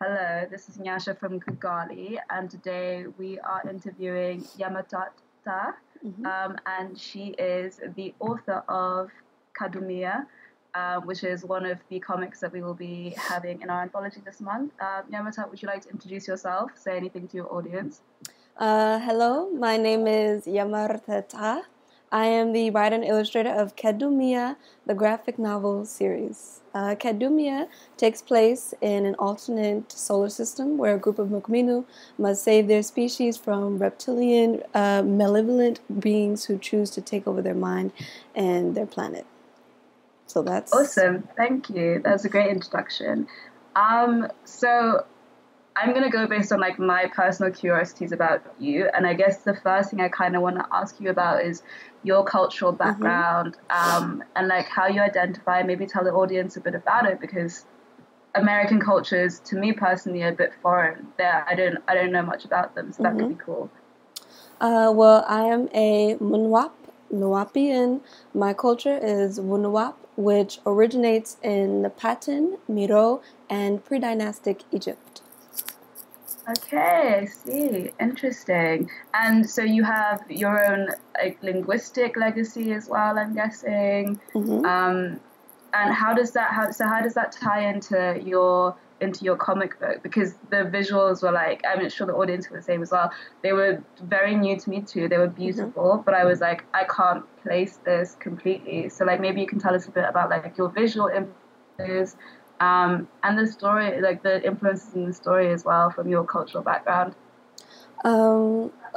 Hello, this is Nyasha from Kugali, and today we are interviewing Yamartat Ta, hmm and she is the author of Kadumiya, which is one of the comics that we will be having in our anthology this month. Yamartat, would you like to introduce yourself? Say anything to your audience? Hello, my name is Yamartat Ta. I am the writer and illustrator of Kadumiya, the graphic novel series. Kadumiya takes place in an alternate solar system where a group of Mukminu must save their species from reptilian, malevolent beings who choose to take over their mind and their planet. So that's. Awesome, thank you. That's a great introduction. So I'm gonna go based on like my personal curiosities about you, and I guess the first thing I kind of want to ask you about is your cultural hmm background, and like how you identify. Maybe tell the audience a bit about it because American cultures, to me personally, are a bit foreign. There, I don't know much about them, so that could hmm be cool. Well, I am a Nuwaupian. My culture is Wu-Nawap, which originates in Patin, Miro, and pre-dynastic Egypt. Okay, I see. Interesting. And so you have your own like linguistic legacy as well, I'm guessing. hmm Um, and how does that tie into your comic book? Because the visuals were like, I'm sure the audience were the same as well. They were very new to me too. They were hmm beautiful, but I was like, I can't place this completely. So like maybe you can tell us a bit about like your visual influences, and the story, like the influences in the story as well from your cultural background.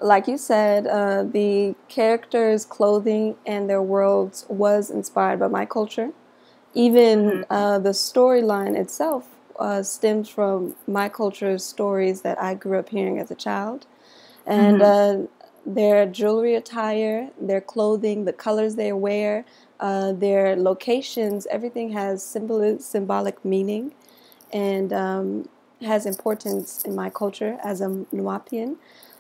Like you said, the characters' clothing and their worlds was inspired by my culture. Even Hmm. the storyline itself stems from my culture's stories that I grew up hearing as a child. And Hmm. their jewelry attire, their clothing, the colors they wear, their locations, everything has symbolic meaning and has importance in my culture as a Nuwaupian.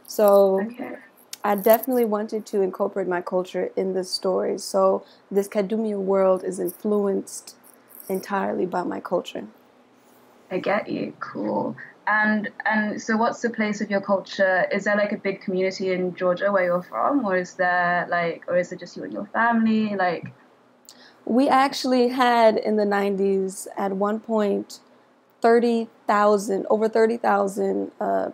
So Okay. I definitely wanted to incorporate my culture in this story. So this Kadumiya world is influenced entirely by my culture. I get you. Cool. And so what's the place of your culture? Is there like a big community in Georgia where you're from, or is there like, or is it just you and your family? Like, We actually had in the 90s at one point 30,000, over 30,000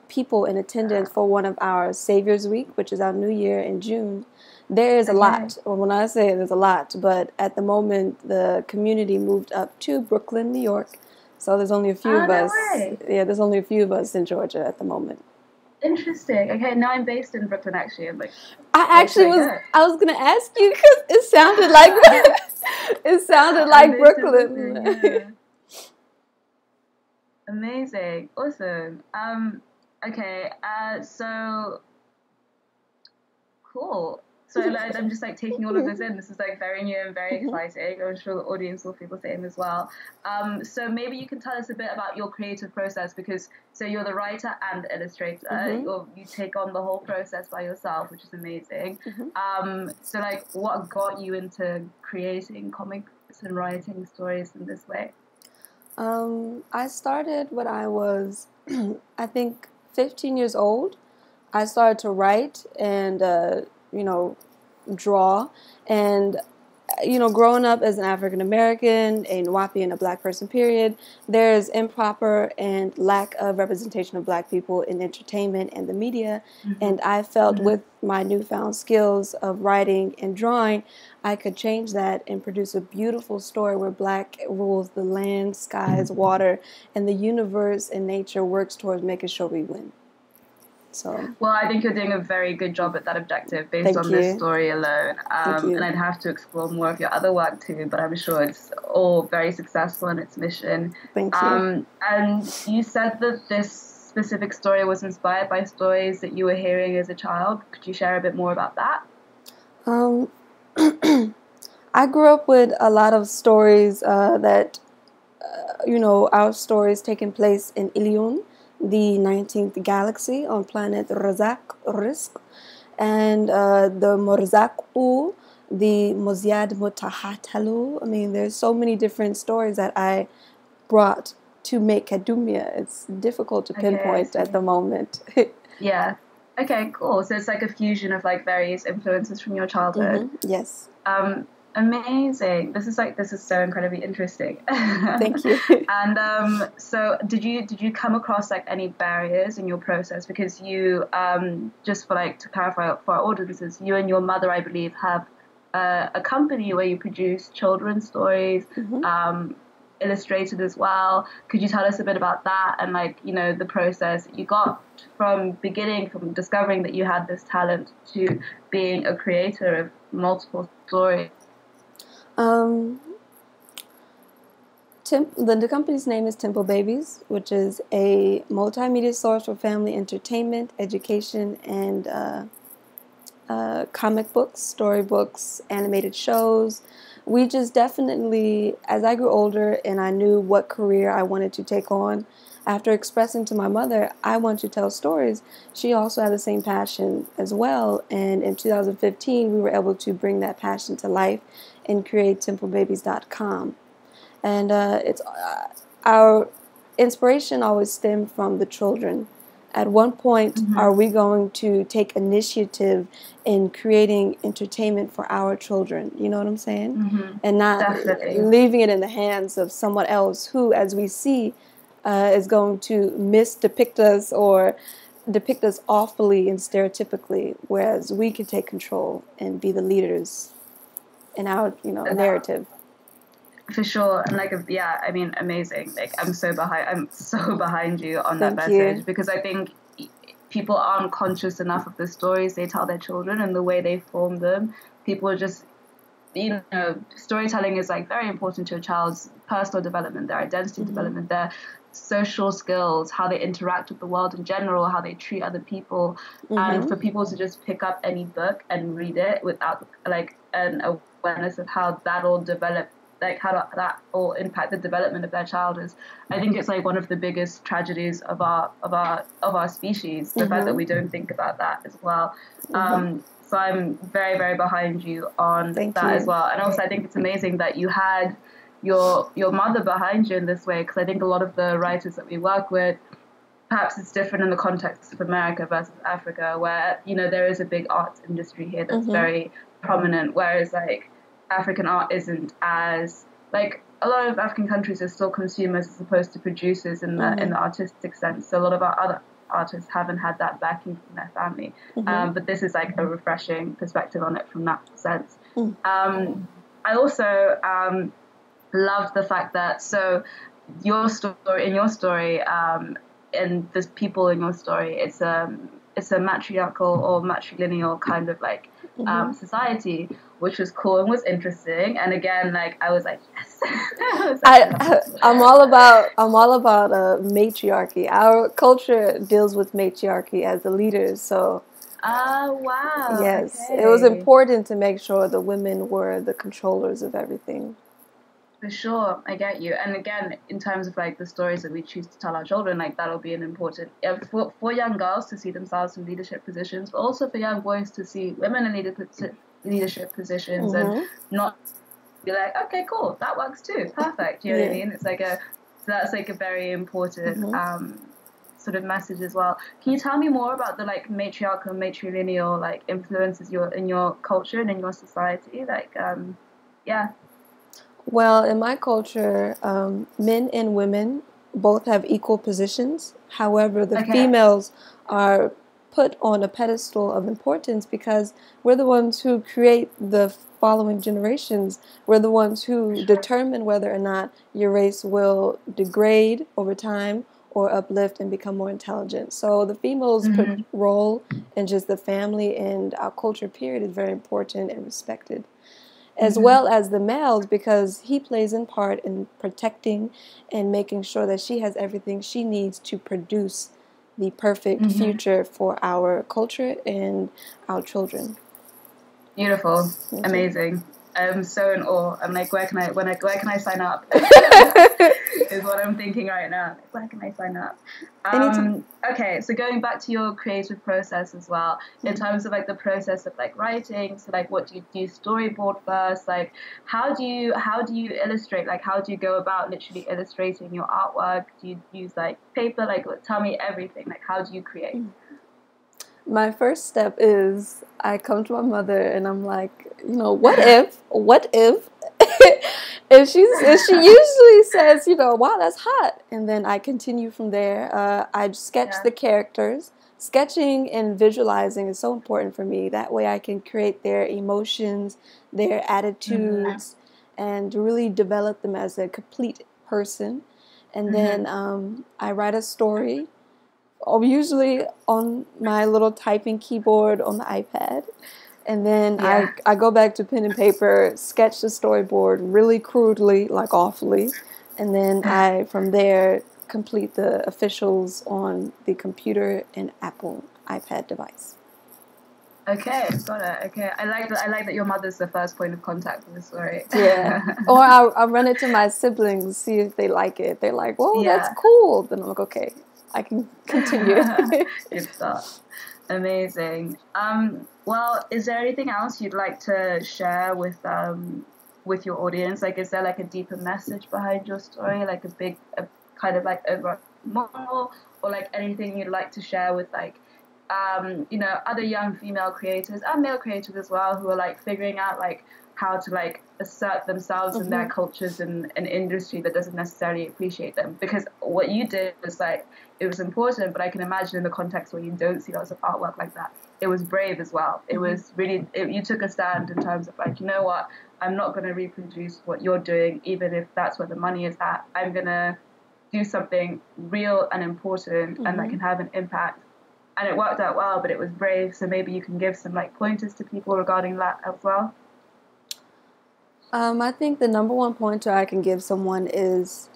people in attendance for one of our Savior's Week, which is our New Year in June. There is a okay. lot. Well, when I say there's a lot, but at the moment the community moved up to Brooklyn, New York. So there's only a few Ah, of no us. way. Yeah, there's only a few of us in Georgia at the moment. Interesting. Okay, now I'm based in Brooklyn actually. I'm like, I where should actually I was. go? I was gonna ask you because it sounded like it sounded I'm like based in Brooklyn, Brooklyn. yeah. Amazing. Awesome. Okay, so cool. So like, I'm just like taking all of this in. This is like very new and very exciting. I'm sure the audience will feel the same as well. So maybe you can tell us a bit about your creative process because so you're the writer and illustrator. hmm You take on the whole process by yourself, which is amazing. hmm So like, what got you into creating comics and writing stories in this way? I started when I was, I think, 15 years old. I started to write and, you know, draw. And, growing up as an African American, a Nuwaupian, a black person, period, there's improper and lack of representation of black people in entertainment and the media. Hmm. And I felt Hmm. with my newfound skills of writing and drawing, I could change that and produce a beautiful story where black rules the land, skies, water, and the universe and nature works towards making sure we win. So, Well, I think you're doing a very good job at that objective based thank on this you. story alone. Thank And you. I'd have to explore more of your other work too, but I'm sure it's all very successful in its mission. Thank you. And you said that this specific story was inspired by stories that you were hearing as a child. Could you share a bit more about that? Um, I grew up with a lot of stories that, our stories taking place in Ilion, the 19th galaxy on planet Razak Risk, and the Morzak-U, the Moziad Mutahatalu. I mean, there's so many different stories that I brought to make Kadumiya. It's difficult to pinpoint at the moment. Yeah. Okay, cool. So it's like a fusion of like various influences from your childhood. Yes. Amazing. This is so incredibly interesting. Thank you. And so did you come across like any barriers in your process? Because you just for like to clarify for our audiences, you and your mother, I believe, have a company where you produce children's stories, illustrated as well. Could you tell us a bit about that and like, you know, the process you got from discovering that you had this talent to being a creator of multiple stories? The company's name is Temple Babies, which is a multimedia source for family entertainment, education, and comic books, storybooks, animated shows. We just definitely, as I grew older and I knew what career I wanted to take on, after expressing to my mother, I want to tell stories, she also had the same passion as well. And in 2015, we were able to bring that passion to life and create TempleBabies.com. And our inspiration always stemmed from the children. At one point, are we going to take initiative in creating entertainment for our children? You know what I'm saying? And not leaving it in the hands of someone else who, as we see, is going to misdepict us or depict us awfully and stereotypically, whereas we can take control and be the leaders in our, narrative. For sure. And like, yeah, I mean, amazing. Like, I'm so behind you on that message, because I think people aren't conscious enough of the stories they tell their children and the way they form them. People are just, storytelling is like very important to a child's personal development, their identity development, their social skills, how they interact with the world in general, how they treat other people. And for people to just pick up any book and read it without like an awareness of how that all developed, like how that all impact the development of their child, is, I think it's like one of the biggest tragedies of our species, the fact that we don't think about that as well. So I'm very, very behind you on that as well. And also I think it's amazing that you had your mother behind you in this way, because I think a lot of the writers that we work with, perhaps it's different in the context of America versus Africa, where, there is a big arts industry here that's very prominent, whereas like African art isn't as, like, a lot of African countries are still consumers as opposed to producers in the artistic sense. So a lot of our other artists haven't had that backing from their family. But this is like a refreshing perspective on it from that sense. I also loved the fact that, so your story and the people in your story, it's a matriarchal or matrilineal kind of like society, which was cool and was interesting. And again, like, I was like, yes. I'm all about matriarchy. Our culture deals with matriarchy as the leaders, so wow. Yes, it was important to make sure the women were the controllers of everything. For sure, I get you. And again, in terms of like the stories that we choose to tell our children, like that'll be an important for young girls to see themselves in leadership positions, but also for young boys to see women in leadership positions and not be like, okay, cool, that works too, perfect. You know what I mean? It's like that's like a very important sort of message as well. Can you tell me more about the like matriarchal, matrilineal like influences in your culture and in your society? Like, Well, in my culture, men and women both have equal positions. However, the females are put on a pedestal of importance because we're the ones who create the following generations. We're the ones who determine whether or not your race will degrade over time or uplift and become more intelligent. So the females' role in just the family and our culture period is very important and respected, as well as the males, because he plays in part in protecting and making sure that she has everything she needs to produce the perfect future for our culture and our children. Beautiful. Amazing. I'm so in awe. I'm like, where can I sign up? Is what I'm thinking right now. Where can I sign up? Okay, so going back to your creative process as well, in terms of like the process of like writing, so like what do you storyboard first? Like how do you illustrate? Like how do you go about literally illustrating your artwork? Do you use like paper? Like tell me everything. Like how do you create? My first step is I come to my mother and I'm like, what if and she usually says, wow, that's hot. And then I continue from there. I sketch the characters. Sketching and visualizing is so important for me. That way I can create their emotions, their attitudes, and really develop them as a complete person. And then I write a story, usually on my little typing keyboard on the iPad. And then I go back to pen and paper, sketch the storyboard really crudely, like awfully. And then I, from there, complete the officials on the computer and Apple iPad device. Okay, got it. Okay, I like that your mother's the first point of contact for the story. Yeah. Or I'll run it to my siblings, see if they like it. They're like, whoa, that's cool. Then I'm like, okay, I can continue. Good stuff. Amazing. Well, is there anything else you'd like to share with your audience? Like, is there like a deeper message behind your story, like a kind of like over moral, or like anything you'd like to share with like other young female creators and male creators as well, who are like figuring out like how to like assert themselves in their cultures and an industry that doesn't necessarily appreciate them? Because what you did was like, it was important, but I can imagine in the context where you don't see lots of artwork like that, it was brave as well. It was really, you took a stand in terms of like, you know what, I'm not going to reproduce what you're doing, even if that's where the money is at. I'm going to do something real and important and that can have an impact. And it worked out well, but it was brave. So maybe you can give some like pointers to people regarding that as well. I think the number one pointer I can give someone is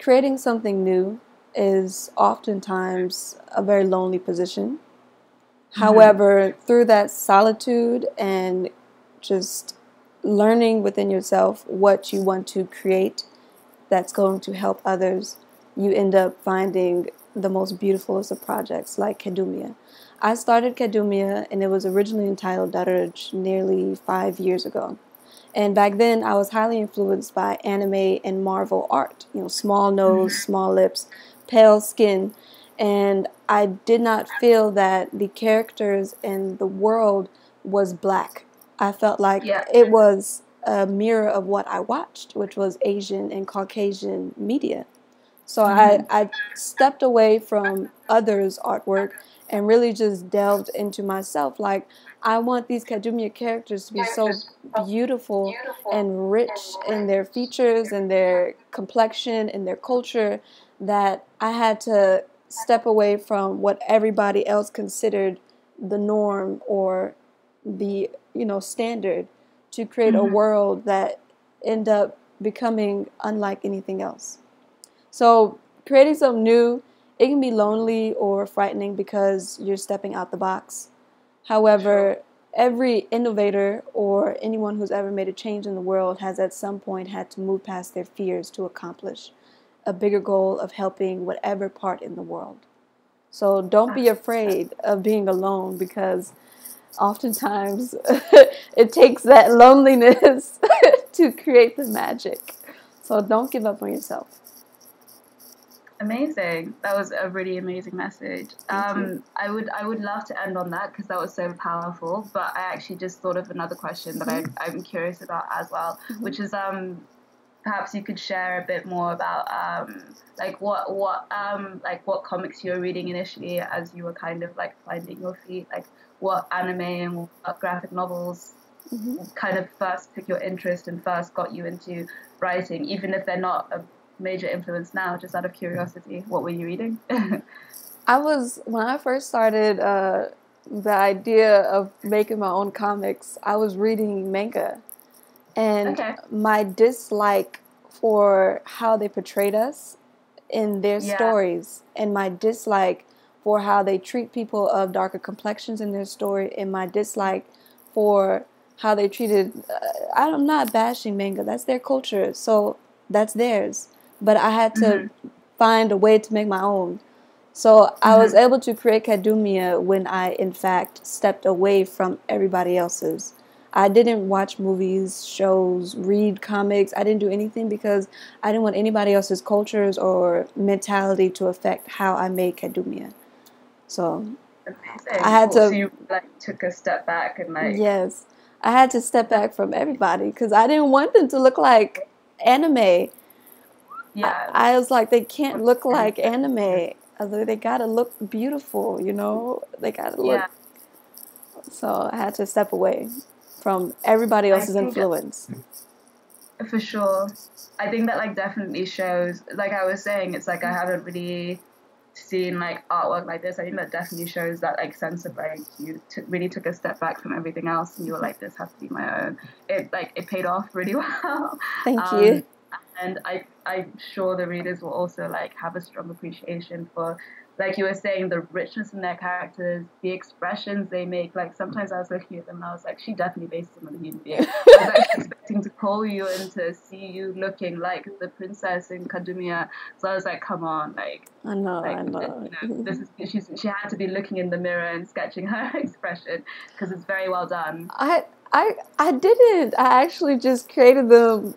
creating something new is oftentimes a very lonely position. However, through that solitude and just learning within yourself what you want to create that's going to help others, you end up finding the most beautifulest of projects like Kadumiya. I started Kadumiya and it was originally entitled Daraj nearly 5 years ago. And back then I was highly influenced by anime and Marvel art, small nose, small lips, pale skin. And I did not feel that the characters and the world was black. I felt like it was a mirror of what I watched, which was Asian and Caucasian media. So I stepped away from others' artwork and really just delved into myself. Like, I want these Kadumiya characters to be so beautiful and rich in their features and their complexion and their culture that I had to step away from what everybody else considered the norm or the standard to create a world that end up becoming unlike anything else. So creating something new, it can be lonely or frightening because you're stepping out the box. However, every innovator or anyone who's ever made a change in the world has at some point had to move past their fears to accomplish a bigger goal of helping whatever part in the world. So don't be afraid of being alone, because oftentimes it takes that loneliness to create the magic. So don't give up on yourself. Amazing. That was a really amazing message. I would love to end on that because that was so powerful. But I actually just thought of another question that I'm curious about as well, which is perhaps you could share a bit more about like what comics you were reading initially as you were kind of like finding your feet, like what anime and what graphic novels kind of first pick your interest and first got you into writing, even if they're not a major influence now, just out of curiosity. What were you reading? When I first started the idea of making my own comics, I was reading manga. And my dislike for how they portrayed us in their stories, and my dislike for how they treat people of darker complexions in their story, and my dislike for how they treated. I'm not bashing manga. That's their culture, so that's theirs. But I had to find a way to make my own. So I was able to create Kadumiya when I, in fact, stepped away from everybody else's. I didn't watch movies, shows, read comics. I didn't do anything because I didn't want anybody else's cultures or mentality to affect how I made Kadumiya. So Amazing. I had Cool. to. So you like took a step back and like Yes, I had to step back from everybody because I didn't want them to look like anime. yeah. I was like, they can't look like anime. Although they gotta look beautiful, you know. They gotta look. Yeah. So I had to step away from everybody I else's think influence. for sure. I think that like definitely shows. Like I was saying, it's like I haven't really seen like artwork like this. I think that definitely shows that like sense of like you really took a step back from everything else, and you were like, this has to be my own. It paid off really well. Thank you. And I'm sure the readers will also like have a strong appreciation for, like you were saying, the richness in their characters, the expressions they make. Like sometimes I was looking at them and I was like, she definitely based them on a human being. I was actually expecting to call you and to see you looking like the princess in Kadumiya. So I was like, come on, like I know, like I know. this is she had to be looking in the mirror and sketching her expression because it's very well done. I didn't. I actually just created them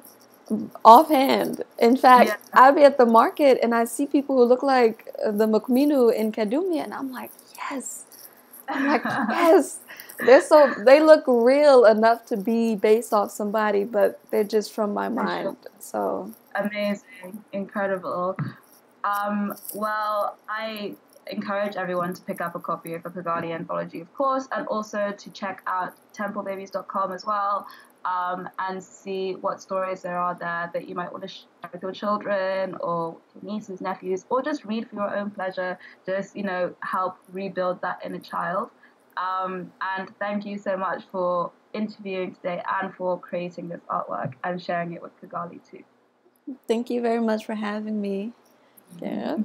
offhand. In fact, Yeah. I'll be at the market and I see people who look like the Mukminu in Kadumiya, and I'm like, yes. I'm like, yes. They look real enough to be based off somebody, but they're just from my mind. So amazing, incredible. Well, I encourage everyone to pick up a copy of the Kugali Anthology, of course, and also to check out templebabies.com as well, and see what stories there are there that you might want to share with your children or your nieces, nephews, or just read for your own pleasure. Just, help rebuild that inner child. And thank you so much for interviewing today and for creating this artwork and sharing it with Kugali too. thank you very much for having me. Yeah.